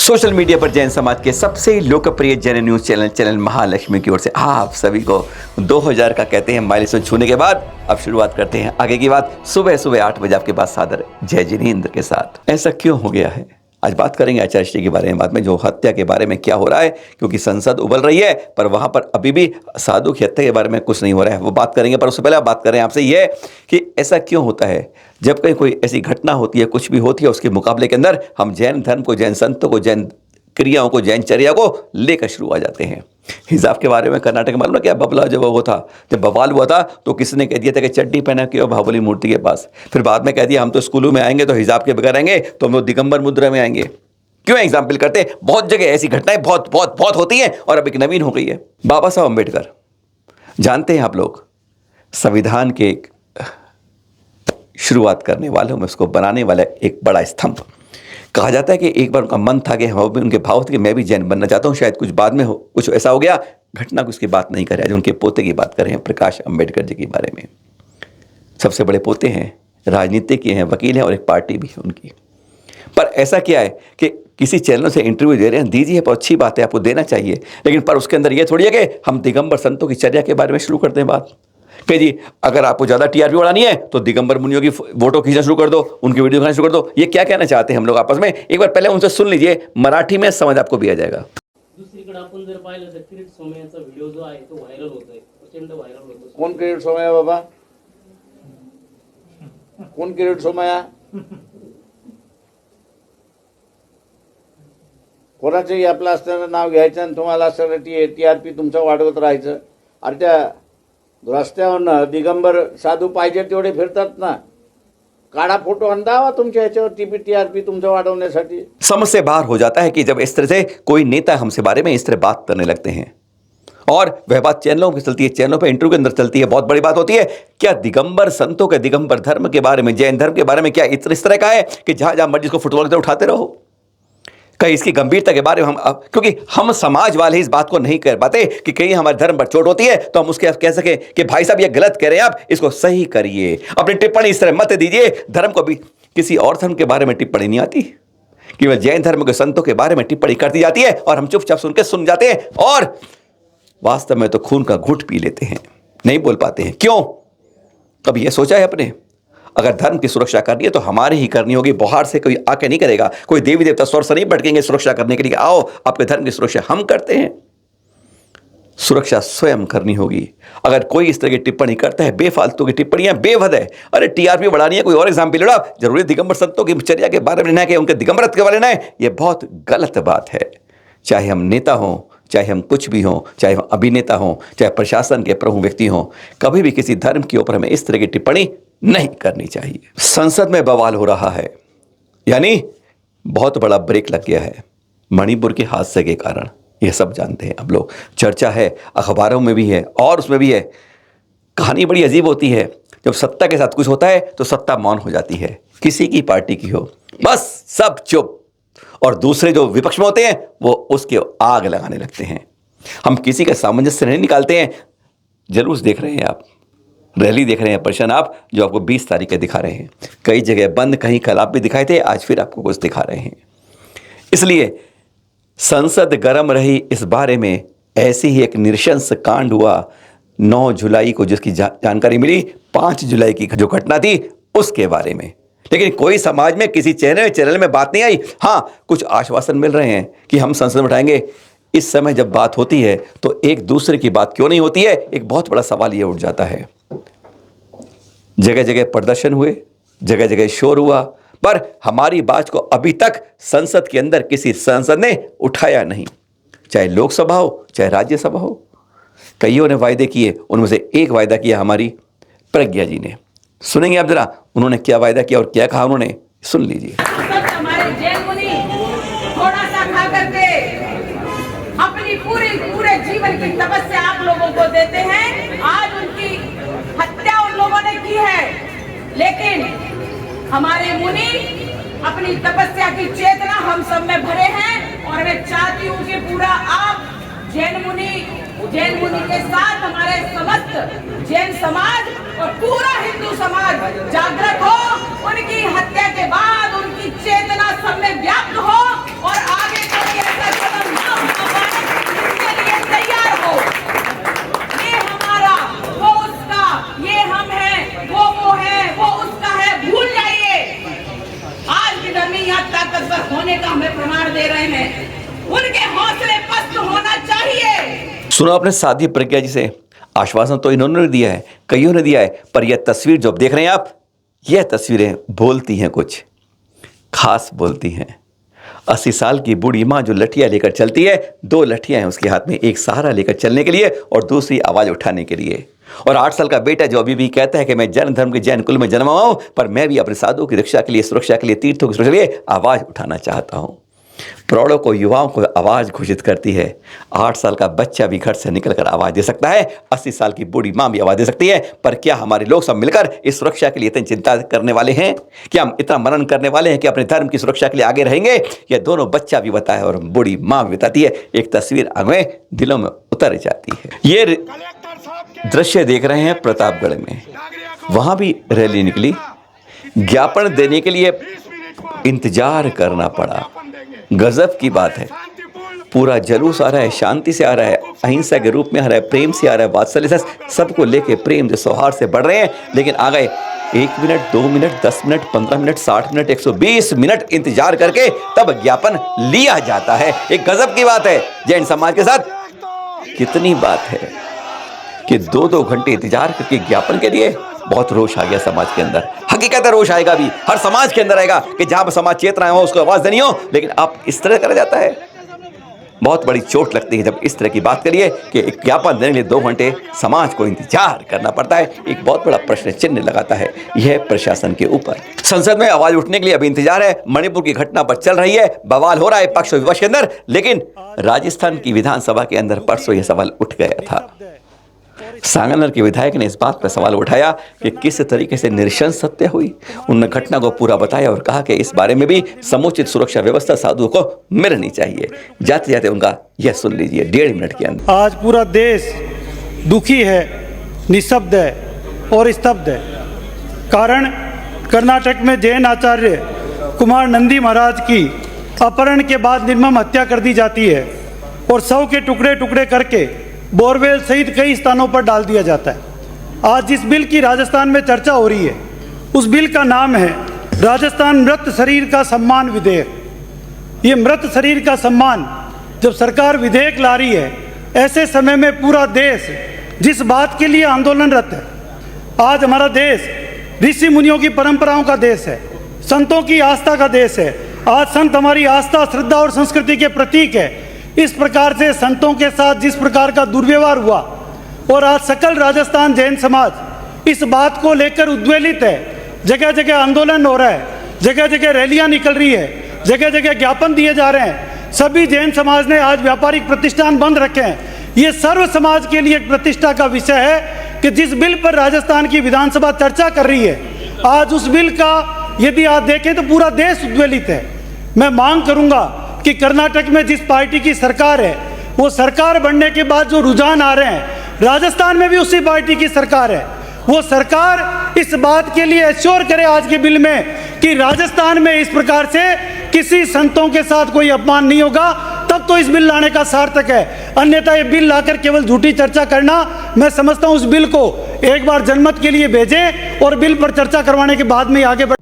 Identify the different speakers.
Speaker 1: Social media पर जैन समाज के सबसे लोकप्रिय जैन न्यूज चैनल महालक्ष्मी की ओर से आप सभी को 2000 का कहते हैं माइलस्टोन छूने के बाद अब शुरुआत करते हैं आगे की बात। सुबह सुबह 8 बजे आपके पास सादर जय जिनेंद्र के साथ। ऐसा क्यों हो गया है, आज बात करेंगे आचार्य के बारे में, बाद में जो हत्या के बारे में क्या हो रहा है, क्योंकि संसद उबल रही है पर वहां पर अभी भी साधु की हत्या के बारे में कुछ नहीं हो रहा है, वो बात करेंगे। पर उससे पहले आप बात करें आपसे ये कि ऐसा क्यों होता है जब कहीं कोई ऐसी घटना होती है, कुछ भी होती है, उसके मुकाबले के अंदर हम जैन धर्म को, जैन संतों को, जैन क्रियाओं को, जैनचर्या को लेकर शुरू आ जाते हैं। हिजाब के बारे में कर्नाटक में मालूम है क्या बबला जब वो था, जब बवाल हुआ था तो किसी ने कह दिया था कि चड्डी पहना के बाहुबली मूर्ति के पास, फिर बाद में कह दिया हम तो स्कूलों में आएंगे तो हिजाब के बगैर आएंगे, तो हम लोग दिगंबर मुद्रा में आएंगे। क्यों एग्जाम्पल करते हैं, बहुत जगह ऐसी घटनाएं बहुत बहुत बहुत होती हैं और अब एक नवीन हो गई है। बाबा साहब अम्बेडकर, जानते हैं आप लोग, संविधान के शुरुआत करने वालों में, उसको बनाने वाला एक बड़ा स्तंभ। कहा जाता है कि एक बार उनका मन था कि हम भी, उनके भाव थे कि मैं भी जैन बनना चाहता हूँ, शायद कुछ बाद में हो, कुछ ऐसा हो गया, घटना की उसकी बात नहीं करें, उनके पोते की बात करें, प्रकाश अम्बेडकर जी के बारे में। सबसे बड़े पोते हैं, राजनीतिक के हैं, वकील हैं और एक पार्टी भी है उनकी। पर ऐसा क्या है कि किसी चैनल से इंटरव्यू दे रहे हैं, दीजिए, पर अच्छी बात है, आपको देना चाहिए, लेकिन पर उसके अंदर ये थोड़ी है कि हम दिगंबर संतों की चर्या के बारे में शुरू करते हैं बात कि जी अगर आपको ज़्यादा टीआरपी बढ़ानी है तो दिगंबर मुनियों की फोटो खींचना शुरू कर दो, उनकी वीडियो खाना शुरू कर दो। ये क्या कहना चाहते हैं हम लोग आपस में, एक बार पहले उनसे सुन लीजिए, मराठी में समझ आपको भी आ जाएगा।
Speaker 2: दुसरीकडे आपण जर पाहिलं तर किरीट सोमय्यांचा व्हिडिओ जो आहे तो व्हायरल होतोय, प्रचंड व्हायरल होतो।
Speaker 3: कोण किरीट सोमय्या बाबा, कोण किरीट सोमय्या? कोणाचंही आपलं असताना नाव घ्यायचं आणि तुम्हाला असं टीआरपी तुमचं वाढवत राहायचं। अरे त्या रस्त्यावर दिगंबर साधू पाहिजे तेवढे फिरतात ना, काढा फोटो आणि दावा तुमच्या ह्याच्यावर टीआरपी तुमचं वाढवण्यासाठी।
Speaker 1: समझ से बाहर हो जाता है कि जब इस तरह से कोई नेता हमसे बारे में इस तरह बात करने लगते हैं और वह बात चैनलों पे चलती है, चैनलों पे इंटरव्यू के अंदर चलती है, बहुत बड़ी बात होती है। क्या दिगंबर संतों के, दिगंबर धर्म के बारे में, जैन धर्म के बारे में क्या इस तरह का है कि जहां जहां मर्जी को फुटबॉल की तरह उठाते रहो? कहीं इसकी गंभीरता के बारे में हम, क्योंकि हम समाज वाले इस बात को नहीं कर पाते कि कहीं हमारे धर्म पर चोट होती है तो हम उसके कह सके कि भाई साहब ये गलत कह रहे हैं, आप इसको सही करिए, अपनी टिप्पणी इस तरह मत दीजिए। धर्म को भी किसी और धर्म के बारे में टिप्पणी नहीं आती, केवल जैन धर्म के संतों के बारे में टिप्पणी कर दी जाती है और हम चुपचाप सुन जाते हैं और वास्तव में तो खून का घूंट पी लेते हैं, नहीं बोल पाते हैं। क्यों? कभी ये सोचा है अपने, अगर धर्म की सुरक्षा करनी है तो हमारे ही करनी होगी, बाहर से कोई आके नहीं करेगा, कोई देवी देवता स्वर से नहीं भटकेंगे सुरक्षा करने के लिए, आओ आपके धर्म की सुरक्षा हम करते हैं। सुरक्षा स्वयं करनी होगी। अगर कोई इस तरह की टिप्पणी करता है, बेफालतू की टिप्पणियां, बेवजह है, अरे टीआरपी बढ़ानी है, कोई और एग्जाम्पल लड़ा, जरूरी दिगंबर संतों की चर्या के बारे में लेना है कि उनके दिगंबरत्व के बारे में लेना है, यह बहुत गलत बात है। चाहे हम नेता हों, चाहे हम कुछ भी हों, चाहे हम अभिनेता हों, चाहे प्रशासन के प्रमुख व्यक्ति हों, कभी भी किसी धर्म के ऊपर हमें इस तरह की टिप्पणी नहीं करनी चाहिए। संसद में बवाल हो रहा है, यानी बहुत बड़ा ब्रेक लग गया है मणिपुर के हादसे के कारण, यह सब जानते हैं अब लोग, चर्चा है, अखबारों में भी है और उसमें भी है। कहानी बड़ी अजीब होती है, जब सत्ता के साथ कुछ होता है तो सत्ता मौन हो जाती है, किसी की पार्टी की हो, बस सब चुप, और दूसरे जो विपक्ष में होते हैं वो उसके आग लगाने लगते हैं। हम किसी का सामंजस्य नहीं निकालते हैं। जुलूस देख रहे हैं आप, रैली देख रहे हैं, प्रश्न आप जो आपको 20 तारीख के दिखा रहे हैं, कई जगह बंद, कहीं कल आप भी दिखाए थे, आज फिर आपको कुछ दिखा रहे हैं। इसलिए संसद गर्म रही इस बारे में। ऐसे ही एक नृशंस कांड हुआ 9 जुलाई को, जिसकी जानकारी मिली 5 जुलाई की जो घटना थी उसके बारे में, लेकिन कोई समाज में किसी चैनल में बात नहीं आई। हाँ, कुछ आश्वासन मिल रहे हैं कि हम संसद में उठाएंगे। इस समय जब बात होती है तो एक दूसरे की बात क्यों नहीं होती है, एक बहुत बड़ा सवाल ये उठ जाता है। जगह जगह प्रदर्शन हुए, जगह जगह शोर हुआ, पर हमारी बात को अभी तक संसद के अंदर किसी सांसद ने उठाया नहीं, चाहे लोकसभा हो चाहे राज्यसभा हो। कईयों ने वायदे किए, उनमें से एक वायदा किया हमारी प्रज्ञा जी ने। सुनेंगे आप जरा उन्होंने क्या वायदा किया और क्या कहा उन्होंने, सुन लीजिए।
Speaker 4: हमारे जैन मुनि थोड़ा सा खा करके अपनी पूरे जीवन की तपस्या आप लोगों को देते हैं। आज उनकी हत्या उन लोगों ने की है, लेकिन हमारे मुनि अपनी तपस्या की चेतना हम सब में भरे हैं और मैं चाहती हूँ कि पूरा आप जैन मुनि के साथ हमारे समस्त जैन समाज और पूरा हिंदू समाज जागृत हो, उनकी हत्या के बाद उनकी चेतना सब में व्याप्त हो और आगे आधार दे रहे हैं, उनके हौसले पस्त होना चाहिए।
Speaker 1: सुनो आपने साध्वी प्रज्ञा जी से, आश्वासन तो इन्होंने दिया है, कईयों ने दिया है, पर यह तस्वीर जो देख रहे हैं आप, यह तस्वीरें बोलती हैं, कुछ खास बोलती हैं। 80 साल की बूढ़ी माँ जो लठिया लेकर चलती है, 2 लठियां हैं उसके हाथ में, एक सहारा लेकर चलने के लिए और दूसरी आवाज उठाने के लिए। और 8 साल का बेटा जो अभी भी कहता है कि मैं जैन धर्म के जैन कुल में जन्मा हूं, पर मैं भी अपने साधुओं की रक्षा के लिए, सुरक्षा के लिए, तीर्थों की सुरक्षा के लिए आवाज उठाना चाहता हूं। प्रौढ़ों को, युवाओं को आवाज घोषित करती है। 8 साल का बच्चा भी घर से निकलकर आवाज दे सकता है, 80 साल की बूढ़ी मां भी आवाज दे सकती है। पर क्या हमारे लोग सब मिलकर इस सुरक्षा के लिए इतनी चिंता करने वाले हैं? क्या हम इतना मनन करने वाले हैं कि अपने धर्म की सुरक्षा के लिए आगे रहेंगे? यह दोनों बच्चा भी बताया और बूढ़ी मां भी बताती है। एक तस्वीर आगे दिलों में उतर जाती है। ये दृश्य देख रहे हैं प्रतापगढ़ में, वहां भी रैली निकली, ज्ञापन देने के लिए इंतजार करना पड़ा। गजब की बात है, पूरा जुलूस आ रहा है, शांति से आ रहा है, अहिंसा के रूप में आ रहा है, प्रेम से आ रहा है, वात्सल्य से, सबको लेके प्रेम से, सौहार्द से बढ़ रहे हैं। लेकिन आ गए 1 minute, 2 minute, 10 minute, 15 minute, 60 minute, 120 minute इंतजार करके तब ज्ञापन लिया जाता है। एक गजब की बात है। जैन समाज के साथ कितनी बात है कि 2-2 घंटे इंतजार करके ज्ञापन के लिए बहुत रोष आ गया समाज के अंदर। हकीकत है, रोष आएगा भी, हर समाज के अंदर आएगा कि जहां समाज चेतना हो उसको आवाज देनी हो, लेकिन अब इस तरह करा जाता है। बहुत बड़ी चोट लगती है जब इस तरह की बात करिए कि एक ज्ञापन देने के लिए 2 घंटे समाज को इंतजार करना पड़ता है। एक बहुत बड़ा प्रश्न चिन्ह लगाता है यह प्रशासन के ऊपर। संसद में आवाज उठने के लिए अभी इंतजार है। मणिपुर की घटना पर चल रही है, बवाल हो रहा है पक्ष और विपक्ष के अंदर, लेकिन राजस्थान की विधानसभा के अंदर परसों यह सवाल उठ गया था। सांगनेर के विधायक ने इस बात पर सवाल उठाया कि किस तरीके से निरशंस हत्या हुई। उन्होंने घटना को पूरा बताया और कहा कि इस बारे में भी समुचित सुरक्षा व्यवस्था साधुओं को मिलनी चाहिए। जाते जाते उनका यह सुन लीजिए 1.5 मिनट के अंदर।
Speaker 5: आज पूरा देश दुखी है, निःशब्द है और स्तब्ध है। कारण कर्नाटक में जैन आचार्य कुमार नंदी महाराज की अपहरण के बाद निर्मम हत्या कर दी जाती है और शव के टुकड़े टुकड़े करके बोरवेल सहित कई स्थानों पर डाल दिया जाता है। आज जिस बिल की राजस्थान में चर्चा हो रही है, उस बिल का नाम है राजस्थान मृत शरीर का सम्मान विधेयक। ये मृत शरीर का सम्मान जब सरकार विधेयक ला रही है, ऐसे समय में पूरा देश जिस बात के लिए आंदोलनरत है, आज हमारा देश ऋषि मुनियों की परंपराओं का देश है, संतों की आस्था का देश है। आज संत हमारी आस्था, श्रद्धा और संस्कृति के प्रतीक है। इस प्रकार से संतों के साथ जिस प्रकार का दुर्व्यवहार हुआ और आज सकल राजस्थान जैन समाज इस बात को लेकर उद्वेलित है। जगह जगह आंदोलन हो रहा है, जगह जगह रैलियां निकल रही है, जगह जगह ज्ञापन दिए जा रहे हैं। सभी जैन समाज ने आज व्यापारिक प्रतिष्ठान बंद रखे हैं। ये सर्व समाज के लिए एक प्रतिष्ठा का विषय है कि जिस बिल पर राजस्थान की विधानसभा चर्चा कर रही है, आज उस बिल का यदि आप देखें तो पूरा देश उद्वेलित है। मैं मांग करूंगा कि कर्नाटक में जिस पार्टी की सरकार है, वो सरकार बनने के बाद जो रुझान आ रहे हैं, राजस्थान में भी उसी पार्टी की सरकार है। वो सरकार इस बात के लिए एश्योर करे आज के बिल में कि राजस्थान में इस प्रकार से किसी संतों के साथ कोई अपमान नहीं होगा, तब तो इस बिल लाने का सार्थक है। अन्यथा ये बिल लाकर केवल झूठी चर्चा करना, मैं समझता हूं उस बिल को एक बार जनमत के लिए भेजें और बिल पर चर्चा करवाने के बाद में आगे बढ़